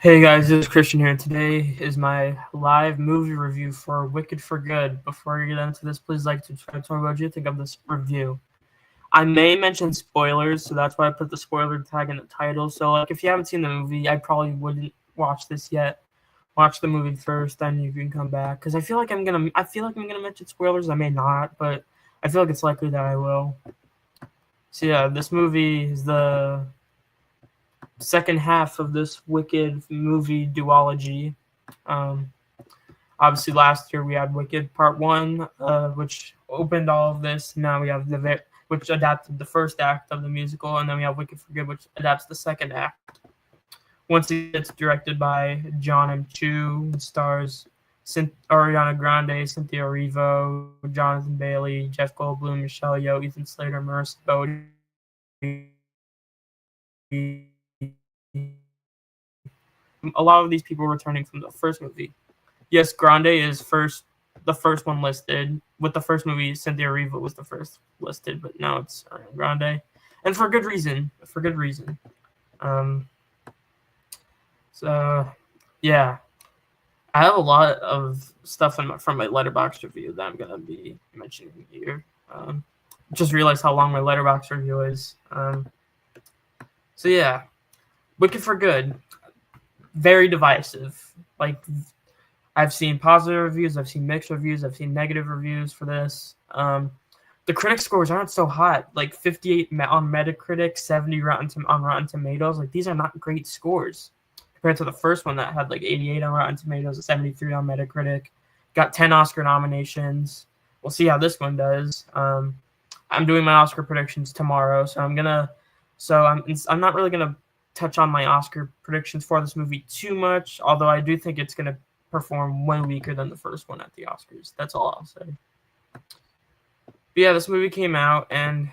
Hey guys, this is Christian here, and today is my live movie review for Wicked for Good. Before I get into this, please like to subscribe to me what you think of this review. I may mention spoilers, so that's why I put the spoiler tag in the title. So, like, if you haven't seen the movie, I probably wouldn't watch this yet. Watch the movie first, then you can come back. Because I feel like I'm gonna mention spoilers. I may not, but I feel like it's likely that I will. So yeah, this movie is the second half of this Wicked movie duology. Um, Obviously, last year we had Wicked Part One, which opened all of this. Now we have which adapted the first act of the musical, and then we have Wicked for Good, which adapts the second act. Once again, it's directed by John M. Chu, stars Ariana Grande, Cynthia Erivo, Jonathan Bailey, Jeff Goldblum, Michelle Yeoh, Ethan Slater, Marissa Bodie. A lot of these people returning from the first movie. Yes, Grande is the first one listed. With the first movie, Cynthia Erivo was the first listed, but now it's Ariana Grande, and for good reason. For good reason. Um, so yeah, I have a lot of stuff from my Letterboxd review that I'm gonna be mentioning here. Just realized how long my Letterboxd review is. So yeah, Wicked for Good, very divisive. Like, I've seen positive reviews, I've seen mixed reviews, I've seen negative reviews for this. The critic scores aren't so hot. Like 58 on Metacritic, 70 on Rotten Tomatoes. Like, these are not great scores compared to the first one that had like 88 on Rotten Tomatoes, 73 on Metacritic. Got 10 Oscar nominations. We'll see how this one does. I'm doing my Oscar predictions tomorrow, so I'm not really gonna touch on my Oscar predictions for this movie too much. Although I do think it's gonna perform way weaker than the first one at the Oscars. That's all I'll say. But yeah, this movie came out, and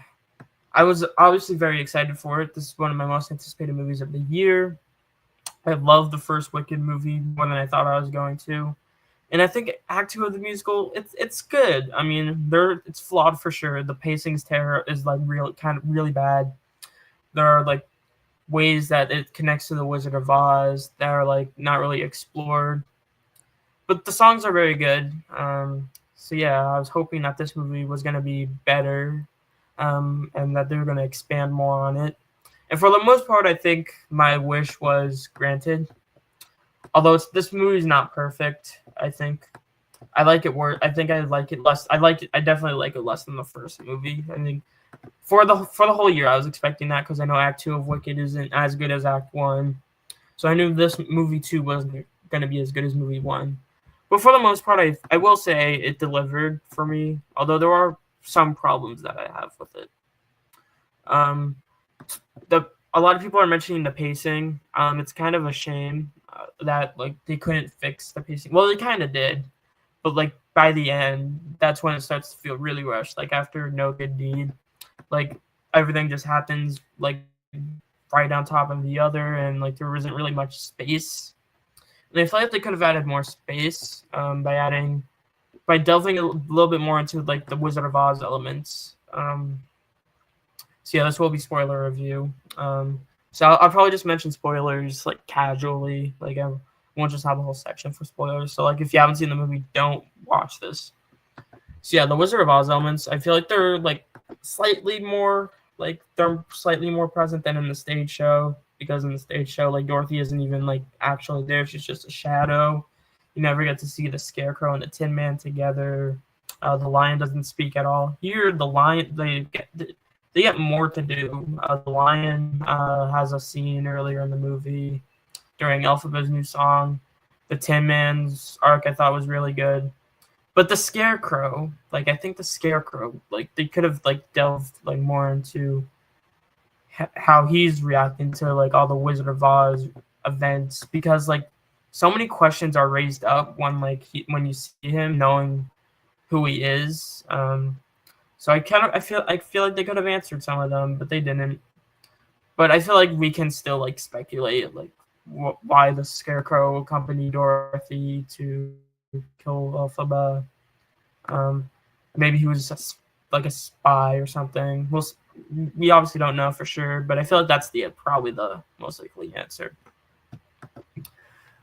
I was obviously very excited for it. This is one of my most anticipated movies of the year. I loved the first Wicked movie more than I thought I was going to. And I think Act 2 of the musical, it's good. I mean, it's flawed for sure. The pacing's is like really bad. There are like ways that it connects to the Wizard of Oz that are like not really explored. But the songs are very good. So yeah, I was hoping that this movie was gonna be better, and that they were gonna expand more on it. And for the most part, I think my wish was granted. Although this movie's not perfect, I think I like it worse. I think I like it less. I definitely like it less than the first movie. I think for the whole year, I was expecting that because I know Act 2 of Wicked isn't as good as Act 1, so I knew this movie 2 wasn't gonna be as good as movie 1. But for the most part, I will say it delivered for me. Although there are some problems that I have with it. Um, a lot of people are mentioning the pacing. It's kind of a shame that like they couldn't fix the pacing. Well, they kind of did, but like by the end, that's when it starts to feel really rushed. Like after No Good Deed, like everything just happens like right on top of the other, and like there isn't really much space. And I feel like they could have added more space by delving a little bit more into like the Wizard of Oz elements. So yeah, this will be spoiler review. So I'll probably just mention spoilers like casually. Like I won't just have a whole section for spoilers. So like if you haven't seen the movie, don't watch this. So yeah, the Wizard of Oz elements, I feel like they're slightly more present than in the stage show, because in the stage show, like Dorothy isn't even like actually there; she's just a shadow. You never get to see the Scarecrow and the Tin Man together. The lion doesn't speak at all. Here, the lion they get more to do. The lion has a scene earlier in the movie during Elphaba's new song. The Tin Man's arc I thought was really good. But the Scarecrow, like I think the Scarecrow, like they could have like delved like more into how he's reacting to like all the Wizard of Oz events, because like so many questions are raised up when when you see him, knowing who he is. So I feel like they could have answered some of them, but they didn't. But I feel like we can still like speculate like why the Scarecrow accompanied Dorothy to kill Elphaba. Maybe he was just like a spy or something. We obviously don't know for sure, but I feel like that's probably the most likely answer.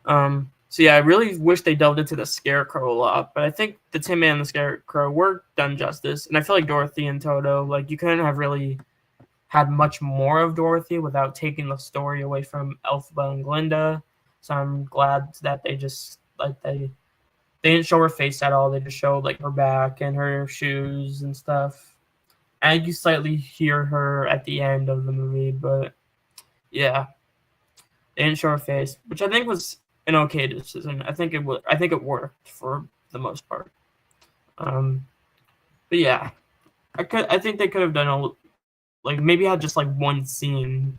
So yeah, I really wish they delved into the Scarecrow a lot, but I think the Tin Man and the Scarecrow were done justice, and I feel like Dorothy and Toto, like you couldn't have really had much more of Dorothy without taking the story away from Elphaba and Glinda. So I'm glad that they just like they didn't show her face at all. They just showed like her back and her shoes and stuff. And you slightly hear her at the end of the movie, but yeah, they didn't show her face, which I think was an okay decision. I think it was. I think it worked for the most part. Um, but yeah, I think they could have done like maybe had just like one scene,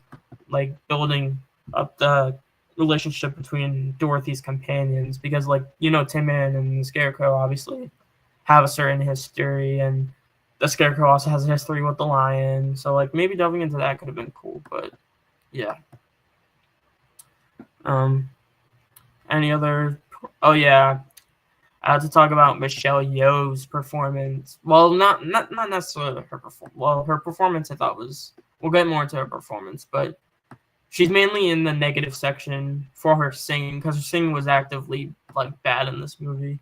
like building up the relationship between Dorothy's companions, because like Tin Man and the Scarecrow obviously have a certain history, and the Scarecrow also has a history with the lion. So like maybe delving into that could have been cool, but yeah. Um, any other? Oh yeah, I had to talk about Michelle Yeoh's performance. Well, not necessarily her performance. Well, her performance I thought was. We'll get more into her performance, but she's mainly in the negative section for her singing, because her singing was actively like bad in this movie.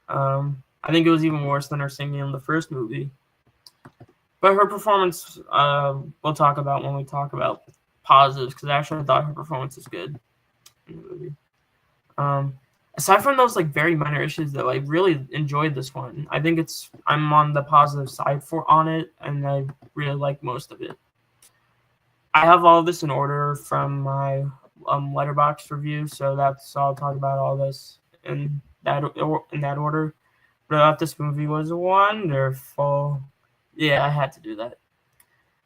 I think it was even worse than her singing in the first movie. But her performance, we'll talk about when we talk about positives, because I actually thought her performance was good in the movie. Aside from those like very minor issues, though, I really enjoyed this one. I think I'm on the positive side on it, and I really like most of it. I have all of this in order from my Letterboxd review, so I'll talk about all this in that order. But I thought this movie was wonderful. Yeah, I had to do that.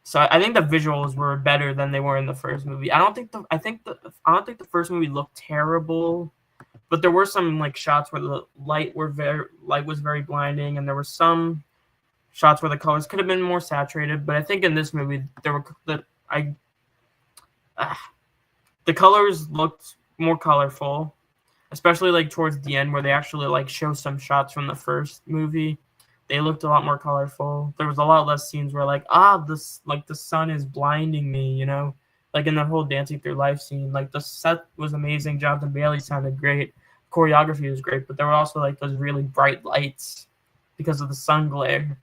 So I think the visuals were better than they were in the first movie. I don't think the first movie looked terrible, but there were some like shots where the light was very blinding, and there were some shots where the colors could have been more saturated. But I think in this movie the colors looked more colorful, especially like towards the end where they actually like show some shots from the first movie. They looked a lot more colorful. There was a lot less scenes where the sun is blinding me, like in that whole Dancing Through Life scene. Like the set was amazing. Jonathan Bailey sounded great. Choreography was great, but there were also like those really bright lights because of the sun glare.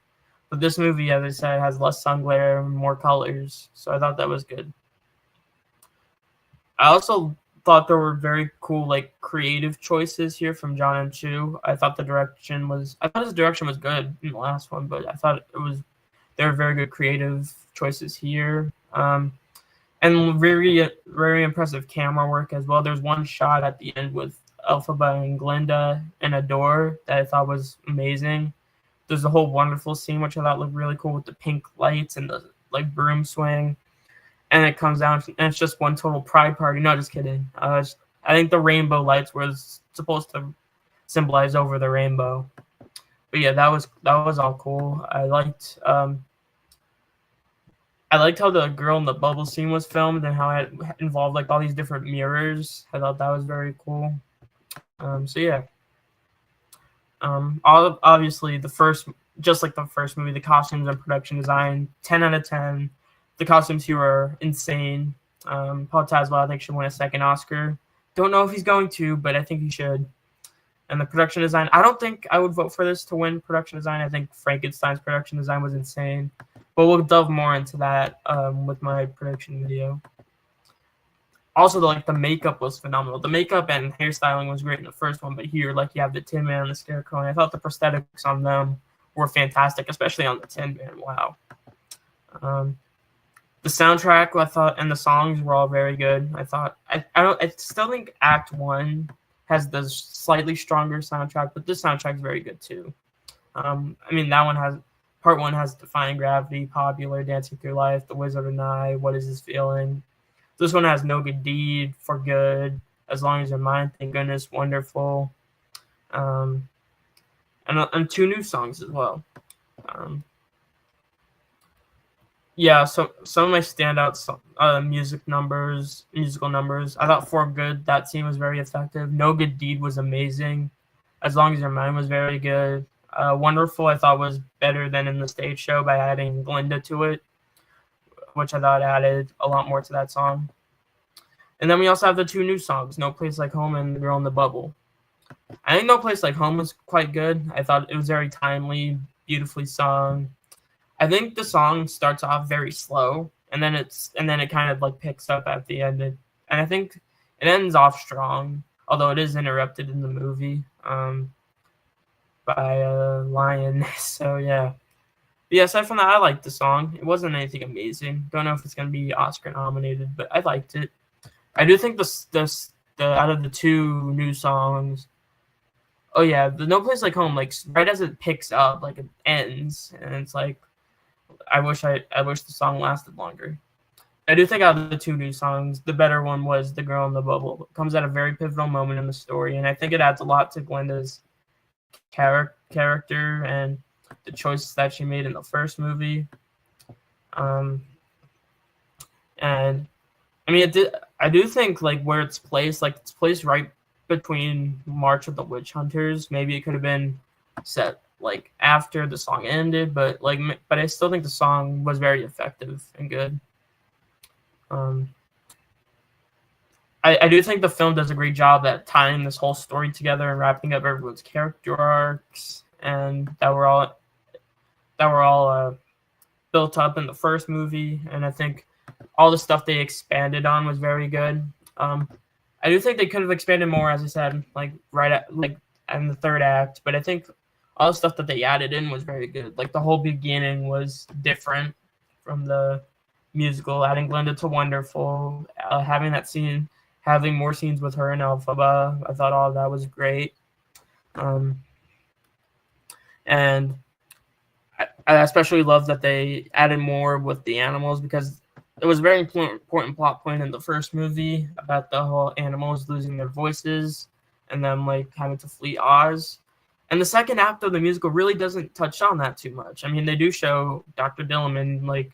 But this movie, as I said, has less sun glare and more colors, so I thought that was good. I also thought there were very cool, like, creative choices here from John M. Chu. I thought his direction was good in the last one, but I thought there were very good creative choices here. And very, very impressive camera work as well. There's one shot at the end with Elphaba and Glinda in a door that I thought was amazing. There's a whole wonderful scene which I thought looked really cool with the pink lights and the like broom swing. And it comes down and it's just one total pride party. No, just kidding. I think the rainbow lights was supposed to symbolize over the rainbow. But yeah, that was all cool. I liked how the girl in the bubble scene was filmed and how it involved like all these different mirrors. I thought that was very cool. So yeah. Obviously just like the first movie, the costumes and production design, 10 out of 10. The costumes here are insane. Paul Tazwell, I think, should win a second Oscar. Don't know if he's going to, but I think he should. And the production design, I don't think I would vote for this to win production design. I think Frankenstein's production design was insane. But we'll delve more into that with my prediction video. Also, the makeup was phenomenal. The makeup and hairstyling was great in the first one, but here, like, you have the Tin Man and the Scarecrow, and I thought the prosthetics on them were fantastic, especially on the Tin Man. Wow. The soundtrack, I thought, and the songs were all very good. I still think Act 1 has the slightly stronger soundtrack, but this soundtrack is very good too. Part 1 has Defying Gravity, Popular, Dancing Through Life, The Wizard and I, What Is This Feeling? This one has No Good Deed, For Good, As Long As You're Mine, Thank Goodness, Wonderful, and 2 new songs as well. Yeah, so some of my standouts, musical numbers. I thought For Good, that scene was very effective. No Good Deed was amazing. As Long As Your Mind was very good. Wonderful, I thought, was better than in the stage show by adding Glinda to it, which I thought added a lot more to that song. And then we also have the two new songs, No Place Like Home and The Girl in the Bubble. I think No Place Like Home was quite good. I thought it was very timely, beautifully sung. I think the song starts off very slow, and then it kind of like picks up at the end, and I think it ends off strong, although it is interrupted in the movie by a lion. So yeah. But yeah, aside from that, I liked the song. It wasn't anything amazing. Don't know if it's gonna be Oscar nominated, but I liked it. I do think the out of the two new songs. Oh yeah, the No Place Like Home, like right as it picks up, like it ends, and it's like I wish the song lasted longer. I do think out of the two new songs, the better one was The Girl in the Bubble. It comes at a very pivotal moment in the story, and I think it adds a lot to Glenda's character and the choices that she made in the first movie. And I mean, I do think like where it's placed right between March of the Witch Hunters. Maybe it could have been set like after the song ended, but I still think the song was very effective and good. I do think the film does a great job at tying this whole story together and wrapping up everyone's character arcs, and that were all built up in the first movie. And I think all the stuff they expanded on was very good. I do think they could have expanded more, as I said, in the third act. But I think all the stuff that they added in was very good. Like the whole beginning was different from the musical, adding Glenda to Wonderful, having more scenes with her and Elphaba. I thought all of that was great. And I especially love that they added more with the animals, because it was a very important plot point in the first movie about the whole animals losing their voices and them like having to flee Oz. And the second act of the musical really doesn't touch on that too much. I mean, they do show Dr. Dilliman, like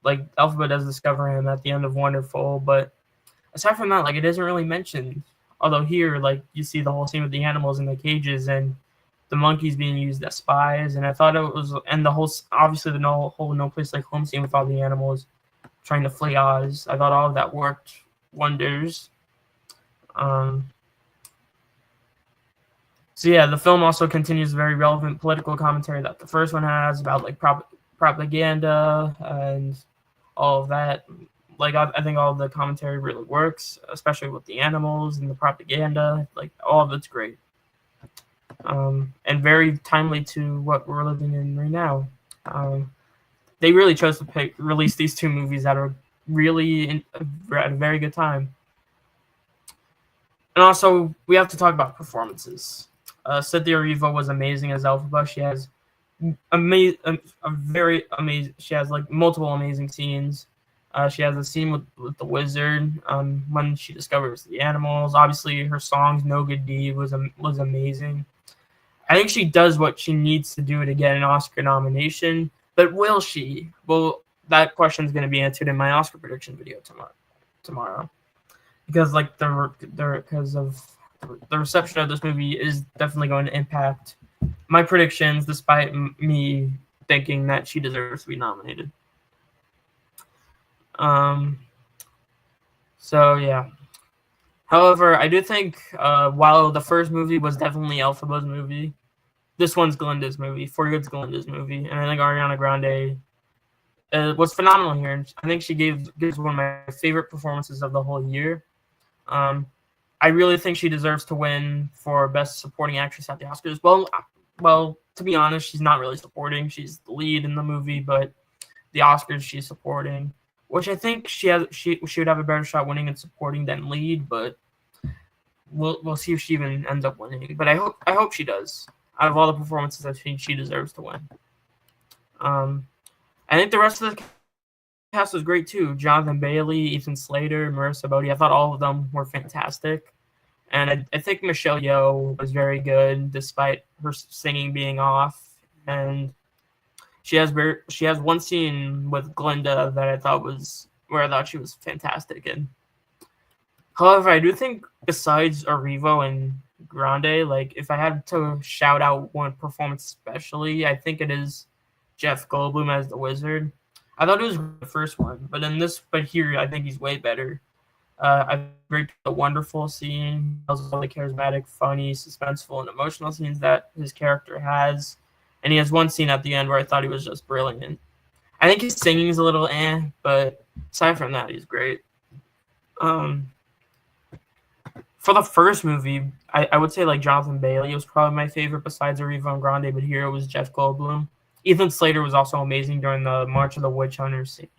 Elphaba does discover him at the end of Wonderful, but aside from that, like it isn't really mentioned. Although here, like you see the whole scene with the animals in the cages and the monkeys being used as spies, and I thought it was, and the whole obviously the whole No Place Like Home scene with all the animals trying to flee Oz. I thought all of that worked wonders. So yeah, the film also continues the very relevant political commentary that the first one has about like propaganda and all of that. Like I think all of the commentary really works, especially with the animals and the propaganda. Like all of it's great, and very timely to what we're living in right now. They really chose to release these two movies that are really at a very good time. And also, we have to talk about performances. Cynthia Erivo was amazing as Elphaba. She has very amazing. She has like multiple amazing scenes. She has a scene with the wizard when she discovers the animals. Obviously, her songs "No Good Deed" was amazing. I think she does what she needs to do to get an Oscar nomination, but will she? Well, that question is going to be answered in my Oscar prediction video tomorrow, because like because of the reception of this movie is definitely going to impact my predictions, despite me thinking that she deserves to be nominated. So yeah. However, I do think while the first movie was definitely Elphaba's movie, this one's Glenda's movie. For Good's Glenda's movie, and I think Ariana Grande was phenomenal here. I think she gives one of my favorite performances of the whole year. I really think she deserves to win for Best Supporting Actress at the Oscars. Well, to be honest, she's not really supporting. She's the lead in the movie, but the Oscars she's supporting, which I think she would have a better shot winning in supporting than lead. But we'll see if she even ends up winning. But I hope she does. Out of all the performances, I think she deserves to win. I think the rest of the cast was great too. Jonathan Bailey, Ethan Slater, Marissa Bodie. I thought all of them were fantastic. And I think Michelle Yeoh was very good, despite her singing being off. And she has one scene with Glenda that I thought she was fantastic in. However, I do think besides Erivo and Grande, like if I had to shout out one performance especially, I think it is Jeff Goldblum as the wizard. I thought it was the first one, but here I think he's way better. I agree with the wonderful scene, tells all the charismatic, funny, suspenseful, and emotional scenes that his character has. And he has one scene at the end where I thought he was just brilliant. I think his singing is a little but aside from that, he's great. Um, for the first movie, I would say like Jonathan Bailey was probably my favorite besides Arriva Grande, but here it was Jeff Goldblum. Ethan Slater was also amazing during the March of the Witch Hunter scene.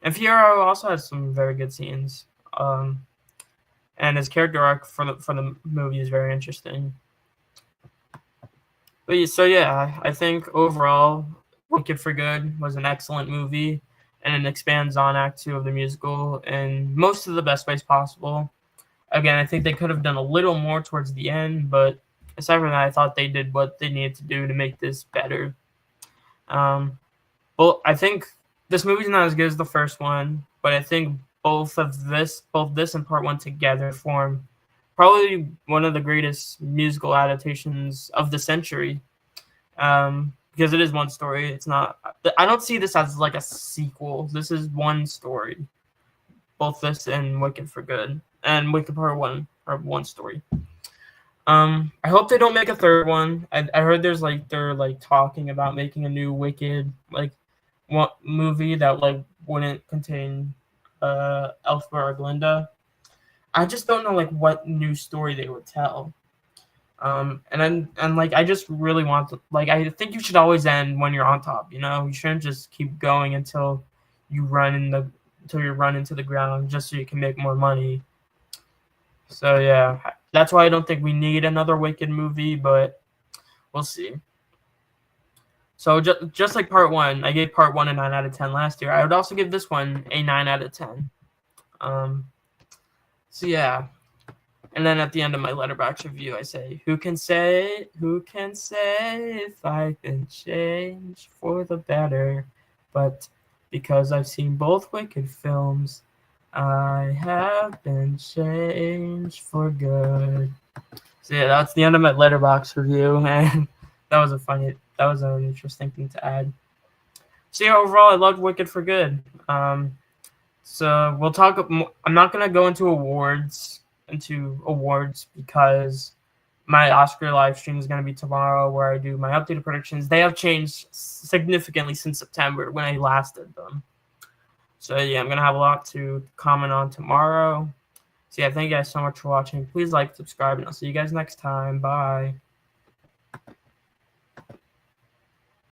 And Fiyero also has some very good scenes. And his character arc for the movie is very interesting. So yeah, I think overall, Wicked for Good was an excellent movie, and it expands on Act 2 of the musical in most of the best ways possible. Again, I think they could have done a little more towards the end, but aside from that, I thought they did what they needed to do to make this better. Well, I think this movie's not as good as the first one, but I think both this and part one together form probably one of the greatest musical adaptations of the century. Because it is one story. It's not. I don't see this as like a sequel. This is one story. Both this and Wicked for Good and Wicked Part One are one story. I hope they don't make a third one. I heard they're talking about making a new Wicked one movie that wouldn't contain Elphaba or Glinda. I just don't know what new story they would tell. I just really want to I think you should always end when you're on top. You shouldn't just keep going until you run into the ground just so you can make more money. So yeah, that's why I don't think we need another Wicked movie, but we'll see. So just like part one, I gave part one a 9 out of 10 last year. I would also give this one a 9 out of 10. So yeah. And then at the end of my Letterboxd review, I say, who can say if I've been changed for the better? But because I've seen both Wicked films, I have been changed for good. So yeah, that's the end of my Letterboxd review, and that was an interesting thing to add. So yeah, overall, I loved Wicked for Good. So we'll talk. I'm not gonna go into awards because my Oscar live stream is going to be tomorrow where I do my updated predictions. They have changed significantly since September when I last did them. So yeah, I'm going to have a lot to comment on tomorrow. So yeah, thank you guys so much for watching. Please like, subscribe, and I'll see you guys next time. Bye.